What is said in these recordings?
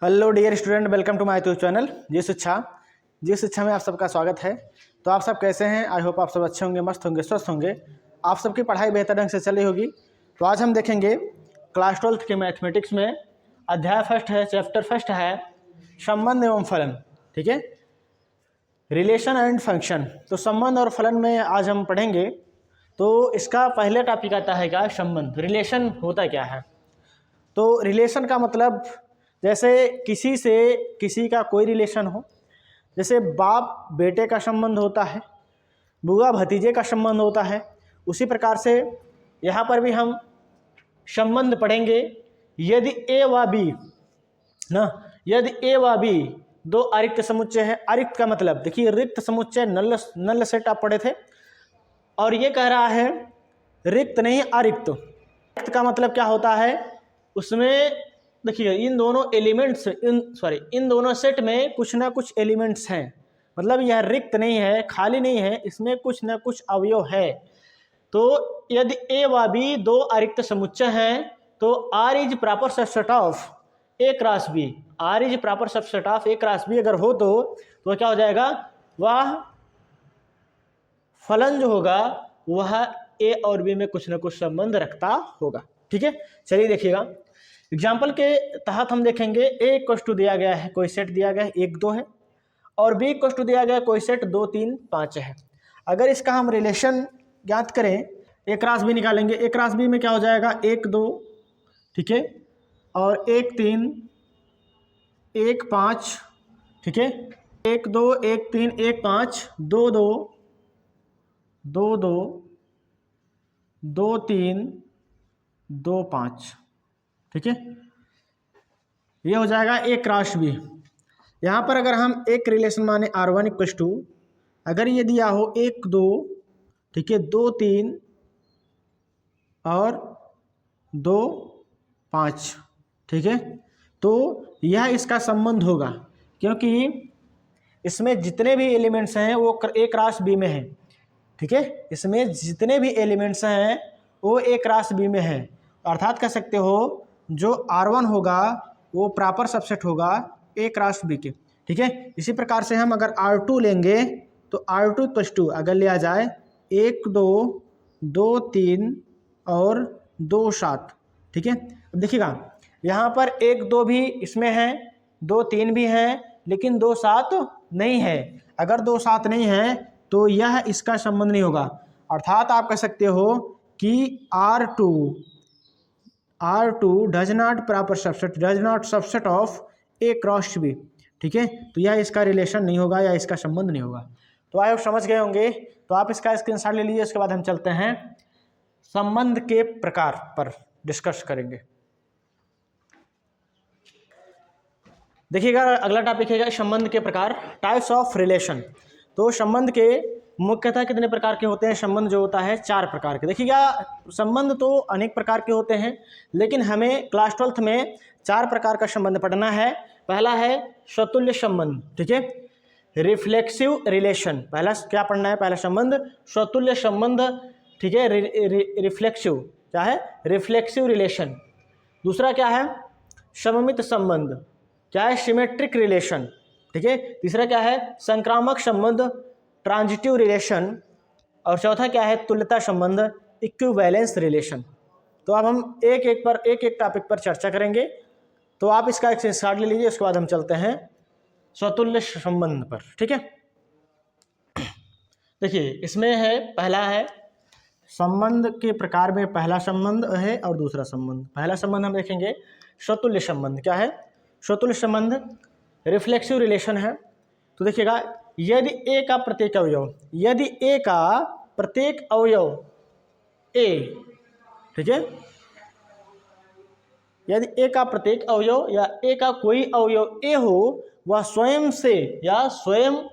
Hello dear student, welcome to my YouTube channel जी शिक्षा में आप सबका स्वागत है। तो आप सब कैसे हैं? आई होप आप सब अच्छे होंगे, मस्त होंगे, स्वस्थ होंगे। आप सबकी पढ़ाई बेहतर ढंग से चल रही होगी। तो आज हम देखेंगे क्लास 12th के मैथमेटिक्स में अध्याय फर्स्ट है, चैप्टर फर्स्ट है संबंध एवं फलन। ठीक है, रिलेशन एंड फंक्शन। तो संबंध और फलन में आज हम पढ़ेंगे। तो इसका पहले टॉपिक आता है क्या? संबंध। रिलेशन होता क्या है? तो रिलेशन का मतलब जैसे किसी से किसी का कोई रिलेशन हो, जैसे बाप बेटे का संबंध होता है, बुआ भतीजे का संबंध होता है, उसी प्रकार से यहाँ पर भी हम संबंध पढ़ेंगे। यदि ए व बी ना, यदि ए व बी दो अरिक्त समुच्चय है। अरिक्त का मतलब देखिए, रिक्त समुच्चय नल सेट आप पढ़े थे, और ये कह रहा है रिक्त नहीं अरिक्त। रिक्त का मतलब क्या होता है? उसमें देखिए इन दोनों एलिमेंट्स इन दोनों सेट में कुछ ना कुछ एलिमेंट्स हैं। मतलब यह रिक्त नहीं है, खाली नहीं है, इसमें कुछ ना कुछ अवयव है। तो यदि ए व बी दो अरिक्त समुच्चय हैं तो R is proper subset of A cross B. R is proper subset of A cross B अगर हो तो क्या हो जाएगा? वह फलन जो होगा वह ए और बी में कुछ ना कुछ संबंध रखता होगा। ठीक है, चलिए देखिएगा। एग्जाम्पल के तहत हम देखेंगे ए इक्वल टू दिया गया है, कोई सेट दिया गया है 1 2 है, और बी इक्वल टू दिया गया है कोई सेट 2 3 5 है। अगर इसका हम रिलेशन ज्ञात करें, ए क्रॉस बी निकालेंगे। ए क्रॉस बी में क्या हो जाएगा? 1 2, ठीक है, और 1 3 1 5, ठीक है, 1 2 1 3 1 5 2 2 2 2 2 3 2 5, ठीक है, ये हो जाएगा ए क्रॉस बी। यहाँ पर अगर हम एक रिलेशन माने R1 इक्वल टू, अगर ये दिया हो 1 2, ठीक है, 2 3 और 2 5, ठीक है, तो यह इसका संबंध होगा, क्योंकि इसमें जितने भी एलिमेंट्स हैं वो ए क्रॉस बी में हैं। ठीक है, इसमें जितने भी एलिमेंट्स हैं वो ए क्रॉस बी में हैं। अर्थात कह सकते हो जो R1 होगा वो प्रॉपर सबसेट होगा ए क्रॉस बी के। ठीक है, इसी प्रकार से हम अगर R2 लेंगे तो R2 इक्वल टू अगर लिया जाए 1 2 2 3 और 2 7, ठीक है। अब देखिएगा यहाँ पर 1 2 भी इसमें है, 2 3 भी हैं, लेकिन 2 7 नहीं है। अगर 2 7 नहीं है तो यह इसका संबंध नहीं होगा। अर्थात आप कह सकते हो कि R2 does not proper subset, does not subset of A cross B. ठीक है, तो यह इसका रिलेशन नहीं होगा या इसका संबंध नहीं होगा। तो आप समझ गए होंगे। तो आप इसका स्क्रीनशॉट ले लीजिए। उसके बाद हम चलते हैं संबंध के प्रकार पर डिस्कस करेंगे। देखिएगा अगला टॉपिक है संबंध के प्रकार, टाइप्स ऑफ रिलेशन। तो संबंध के मुख्यतः कितने प्रकार के होते हैं? संबंध जो होता है 4 प्रकार के। देखिएगा संबंध तो अनेक प्रकार के होते हैं, लेकिन हमें क्लास 12th में 4 प्रकार का संबंध पढ़ना है। पहला है स्वतुल्य संबंध, ठीक है, रिफ्लेक्सिव रिलेशन। पहला क्या पढ़ना है? पहला संबंध स्वतुल्य संबंध, ठीक है, रिफ्लेक्सिव क्या है? Reflexive relation. दूसरा क्या है? सममित संबंध, क्या है? सिमेट्रिक रिलेशन, ठीक है। तीसरा क्या है? संक्रामक संबंध, ट्रांजिटिव रिलेशन। और चौथा क्या है? तुल्यता संबंध, इक्विवेलेंस रिलेशन। तो अब हम एक एक टॉपिक पर चर्चा करेंगे। तो आप इसका एक स्क्रीनशॉट ले लीजिए। उसके बाद हम चलते हैं स्वतुल्य संबंध पर। ठीक है, देखिए इसमें है, पहला है संबंध के प्रकार में पहला संबंध है और दूसरा संबंध। पहला संबंध हम देखेंगे स्वतुल्य संबंध। क्या है स्वतुल्य संबंध? रिफ्लेक्सिव रिलेशन है। तो देखिएगा यदि ए का प्रत्येक अवयव, यदि ए का प्रत्येक अवयव ए, ठीक है, यदि ए का प्रत्येक अवयव या ए का कोई अवयव ए हो, वह स्वयं से या स्वयं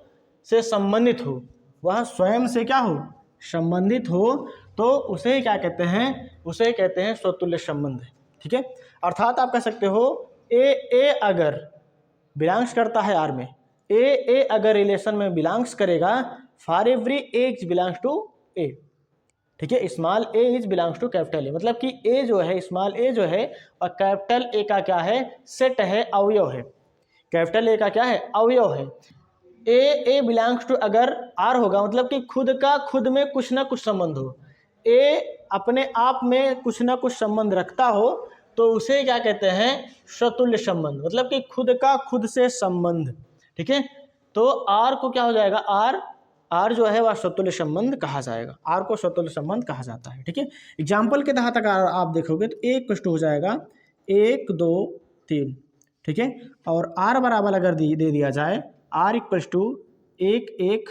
से संबंधित हो, वह स्वयं से क्या हो? संबंधित हो, तो उसे क्या कहते हैं? उसे कहते हैं स्वतुल्य संबंध। ठीक है, अर्थात आप कह सकते हो ए अगर बिलोंग्स करता है आर में, ए अगर रिलेशन में बिलोंग्स करेगा, for every a is belongs to a. ठीक है, small a is belongs to capital A, मतलब कि ए जो है, स्मॉल ए जो है और कैपिटल ए का क्या है? सेट है, अवयव है। कैपिटल ए का क्या है, अवयव है। ए बिलोंग्स टू, अगर आर होगा मतलब कि खुद का खुद में कुछ ना कुछ संबंध हो, ए अपने आप में कुछ ना कुछ संबंध रखता हो तो उसे क्या कहते हैं, स्वतुल्य संबंध, मतलब कि खुद का खुद से संबंध। ठीक है, तो आर को क्या हो जाएगा, आर जो है वह स्वतुल्य संबंध कहा जाएगा, आर को स्वतुल्य संबंध कहा जाता है। ठीक है, एग्जाम्पल के तहत अगर आप देखोगे तो ए इक्वल टू हो जाएगा 1 2 3। ठीक है, और आर बराबर अगर दे दिया जाए, आर इक्वल्स टू 1 1,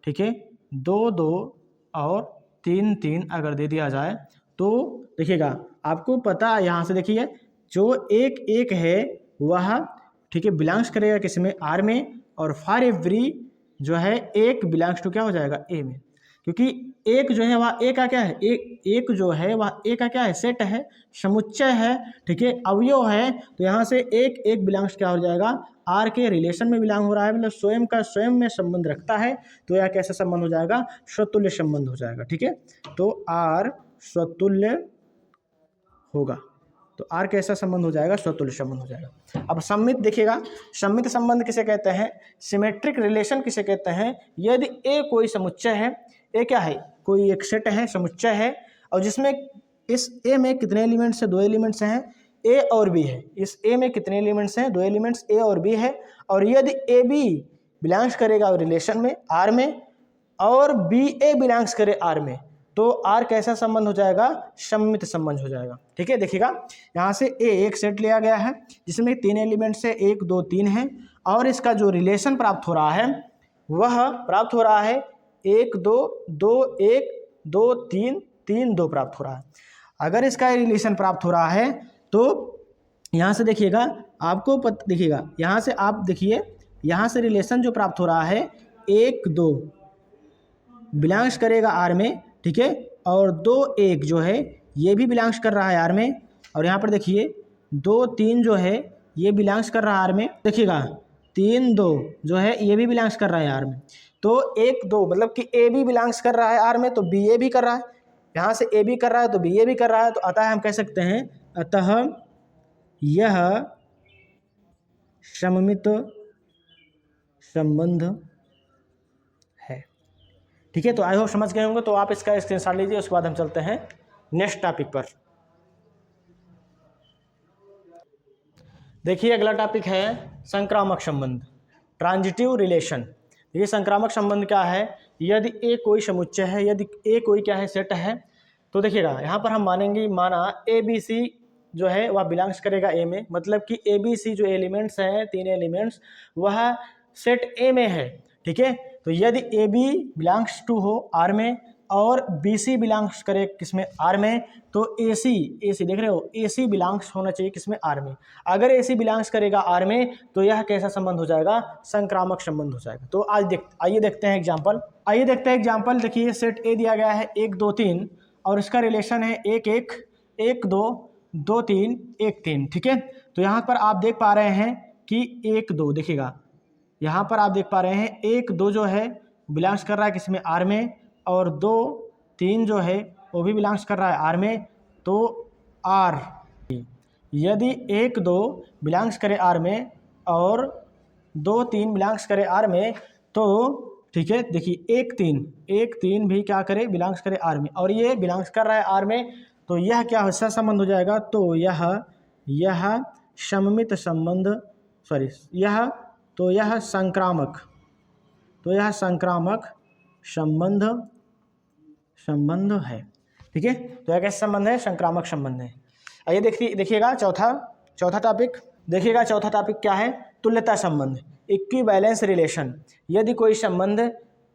ठीक है, 2 2 और 3 3 अगर दे दिया जाए तो देखिएगा आपको पता यहाँ से देखिए जो 1 1 है वह, ठीक है, बिलोंग्स करेगा किसमें, आर में, और फॉर एवरी जो है एक बिलोंग्स टू क्या हो जाएगा, ए में, क्योंकि एक जो है वह ए का क्या है, एक जो है वह ए का क्या है, सेट है, समुच्चय है, ठीक है, अवयव है। तो यहाँ से एक एक बिलोंग्स क्या हो जाएगा, आर के रिलेशन में बिलोंग हो रहा है, मतलब स्वयं का स्वयं में संबंध रखता है, तो यह कैसा संबंध हो जाएगा, स्वतुल्य संबंध हो जाएगा। ठीक है, तो आर स्वतुल्य होगा, तो आर कैसा संबंध हो जाएगा, स्वतुल्य संबंध हो जाएगा। अब सम्मित देखिएगा, सम्मित संबंध किसे कहते हैं, सिमेट्रिक रिलेशन किसे कहते हैं, यदि ए कोई समुच्चय है, ए क्या है, कोई एक सेट है, समुच्चय है, और जिसमें इस ए में कितने एलिमेंट्स हैं, 2 एलिमेंट्स हैं, ए और बी है। इस ए में कितने एलिमेंट्स हैं, 2 एलिमेंट्स ए और बी है, और यदि ए बी बिलोंग्स करेगा रिलेशन में आर में, और बी ए बिलोंग्स करे आर में, तो आर कैसा संबंध हो जाएगा, सम्मित संबंध हो जाएगा। ठीक है, देखिएगा यहाँ से ए एक सेट लिया गया है जिसमें 3 एलिमेंट्स है, 1 2 3 है, और इसका जो रिलेशन प्राप्त हो रहा है वह प्राप्त हो रहा है 1 2 2 1 2 3 3 2 प्राप्त हो रहा है। अगर इसका रिलेशन प्राप्त हो रहा है तो यहाँ से देखिएगा आपको देखिएगा यहाँ से आप देखिए, यहाँ से रिलेशन जो प्राप्त हो रहा है 1 2 बिलोंग्स करेगा आर में, ठीक है, और 2 1 जो है ये भी बिलोंग्स कर रहा है आर में, और यहाँ पर देखिए 2 3 जो है ये बिलोंग्स कर रहा है आर में, देखिएगा 3 2 जो है ये भी बिलोंग्स कर रहा है आर में। तो 1 2 मतलब कि ए भी बिलोंग्स कर रहा है आर में, तो बी ए भी कर रहा है, यहाँ से ए भी कर रहा है तो बी ए भी कर रहा है, तो अतः हम कह सकते हैं अतः यह सममित संबंध है। ठीक है, तो आई होप समझ गए होंगे, तो आप इसका स्क्रीनशॉट लीजिए, उसके बाद हम चलते हैं नेक्स्ट टॉपिक पर। देखिए अगला टॉपिक है संक्रामक संबंध, ट्रांजिटिव रिलेशन। ये संक्रामक संबंध क्या है, यदि ए कोई समुच्चय है, यदि ए कोई क्या है, सेट है, तो देखिएगा यहाँ पर हम मानेंगे, माना ए बी सी जो है वह बिलोंग्स करेगा ए में, मतलब कि ए बी सी जो एलिमेंट्स हैं 3 एलिमेंट्स वह सेट ए में है। ठीक है, तो यदि ए बी बिलोंग्स टू हो आर में और बी सी बिलोंग्स करे किसमें, आर में, तो ए सी देख रहे हो, ए सी बिलोंग्स होना चाहिए किसमें, आर में। अगर ए सी बिलोंग्स करेगा आर में तो यह कैसा संबंध हो जाएगा, संक्रामक संबंध हो जाएगा। तो आज आइए देखते हैं एग्जाम्पल, देखिए सेट ए दिया गया है 1 2 3 और इसका रिलेशन है 1 1 1 2 2 3 1 3। ठीक है, तो यहाँ पर आप देख पा रहे हैं कि 1 2 देखिएगा, यहाँ पर आप देख पा रहे हैं 1 2 जो है बिलोंग्स कर रहा है किसमें, आर में, और 2 3 जो है वो भी बिलोंग्स कर रहा है आर में। तो आर यदि 1 2 बिलोंग्स करे आर में और 2 3 बिलोंग्स करे आर में, तो ठीक है, देखिए 1 3 भी क्या करे, बिलोंग्स करे आर में, और ये बिलोंग्स कर रहा है आर में, तो यह क्या हो संबंध हो जाएगा, तो यह सममित संबंध, सॉरी यह संक्रामक, संबंध है। ठीक है, तो यह कैसा संबंध है, संक्रामक संबंध है। आइए देखिएगा चौथा टॉपिक, देखिएगा चौथा टॉपिक क्या है, तुल्यता संबंध, इक्विवेलेंस रिलेशन। यदि कोई संबंध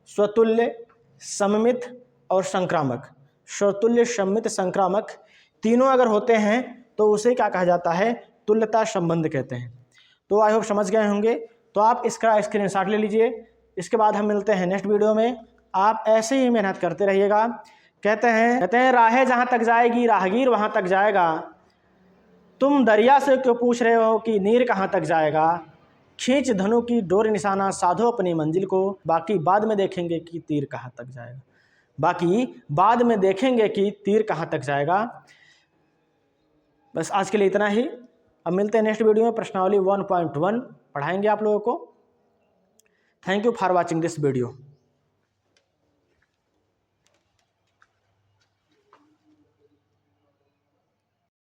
स्वतुल्य, सममित और संक्रामक, स्वतुल्य, सममित, संक्रामक तीनों अगर होते हैं तो उसे क्या कहा जाता है, तुल्यता संबंध कहते हैं। तो आई होप समझ गए होंगे, तो आप इसका स्क्रीनशॉट ले लीजिए। इसके बाद हम मिलते हैं नेक्स्ट वीडियो में, आप ऐसे ही मेहनत करते रहिएगा। कहते हैं राहें जहाँ तक जाएगी राहगीर वहाँ तक जाएगा, तुम दरिया से क्यों पूछ रहे हो कि नीर कहाँ तक जाएगा, खींच धनु की डोर निशाना साधो अपनी मंजिल को, बाकी बाद में देखेंगे कि तीर कहाँ तक जाएगा। बस आज के लिए इतना ही। अब मिलते हैं नेक्स्ट वीडियो में, प्रश्नावली 1.1 पढ़ाएंगे आप लोगों को। Thank you for watching this video.